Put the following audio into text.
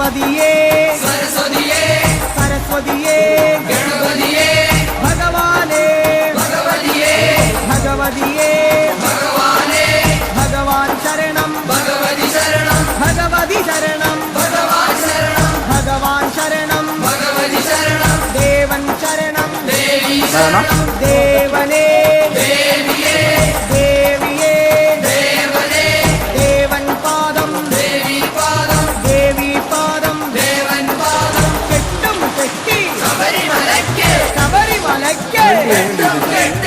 പാർവതിയേ സരസ്വതിയേ സരസ്വതിയേ ഗണപതിയേ ഭഗവാനേ ഭഗവതിയേ ഭഗവതിയേ ഭഗവാനേ ഭഗവാൻ ശരണം ഭഗവതി ശരണം ഭഗവതി ശരണം ഭഗവാൻ ശരണം ഭഗവാൻ ശരണം ഭഗവതി ശരണം ദേവൻ ശരണം ദേവി ശരണം ദേവനേ ദേവിയേ ദേവിയേ ദേവനേ ദേവൻ പാദം ദേവി പാദം ദേവി പാദം ദേവൻ പാദം കെട്ടും കെട്ടി ശബരിമലയ്ക്ക് ശബരിമലയ്ക്ക് കെട്ടും കെട്ടി